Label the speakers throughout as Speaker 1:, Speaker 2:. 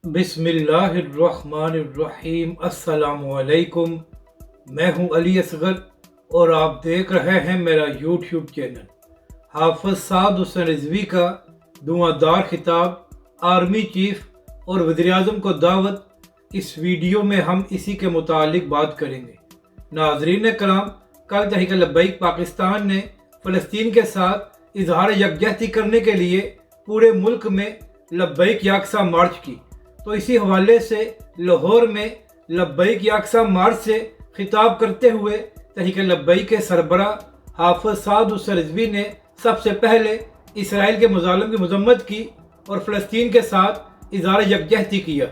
Speaker 1: बिस्मिल्लाहिर्रहमानिर्रहीम। अस्सलामुअलैकुम। मैं हूं अली असगर और आप देख रहे हैं मेरा यूट्यूब चैनल। हाफिज साद हुसैन रिजवी का धुआंधार खिताब आर्मी चीफ और वज़ीर-ए-आज़म को दावत, इस वीडियो में हम इसी के मुतालिक बात करेंगे। नाज़रीन कराम, कल तहरीक लब्बैक पाकिस्तान ने फ़लस्तीन के साथ इजहार यकजहती करने के लिए पूरे मुल्क में लब्बैक याकसा मार्च की। तो इसी हवाले से लाहौर में लब्बैक याकसा मार्च से खिताब करते हुए तहरीक लब्बैक के सरबरा हाफिज साद हुसैन रिजवी ने सबसे पहले इसराइल के मुज़ालिम की मज़म्मत की और फ़लस्तीन के साथ इजहार यकजहती किया।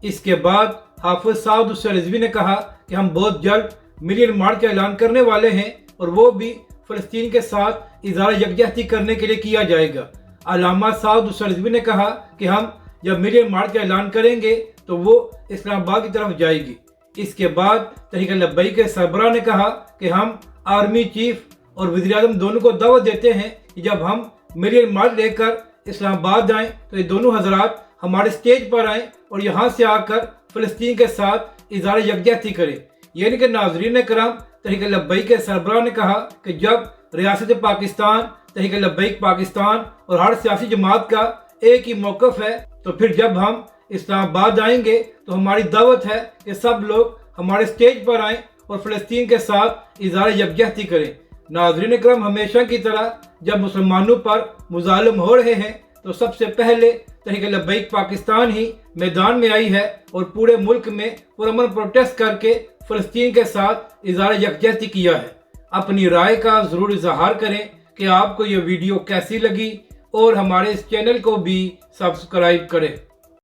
Speaker 1: इसके बाद हाफिज साद हुसैन रिजवी ने कहा कि हम बहुत जल्द मिलियन मार्च का ऐलान करने वाले हैं और वो भी फ़लस्तीन के साथ इजहार यकजहती करने के लिए किया जाएगा। अल्लामा साद हुसैन रिजवी ने कहा कि हम जब मिलियन मार्च का ऐलान करेंगे तो वो इस्लामाबाद की तरफ जाएगी। इसके बाद तहरीक लब्बैक के सरबराह ने कहा कि हम आर्मी चीफ और वज़ीर-ए-आज़म दोनों को दावत देते हैं कि जब हम मिलियन मार्च लेकर इस्लामाबाद जाएं तो ये दोनों हजरात हमारे स्टेज पर आएँ और यहाँ से आकर फ़लस्तीन के साथ इजहार यकजहती करें। यानी कि नाज़रीन कराम, तहरीक लब्बैक के सरबराह ने कहा कि जब रियासत पाकिस्तान, तहरीक लब्बैक पाकिस्तान और हर सियासी जमात का एक ही मौक़िफ़ है, तो फिर जब हम इस्लामाबाद आएंगे तो हमारी दावत है कि सब लोग हमारे स्टेज पर आएँ और फ़लस्तीन के साथ इजहार यकजहती करें। नाज़रीन करम, हमेशा की तरह जब मुसलमानों पर मुज़ालिम हो रहे हैं तो सबसे पहले तहरीक लब्बैक पाकिस्तान ही मैदान में आई है और पूरे मुल्क में पुरअमन प्रोटेस्ट करके फ़लस्तीन के साथ इजहार यकजहती किया है। अपनी राय का ज़रूर इजहार करें कि आपको ये वीडियो कैसी लगी और हमारे इस चैनल को भी सब्सक्राइब करें।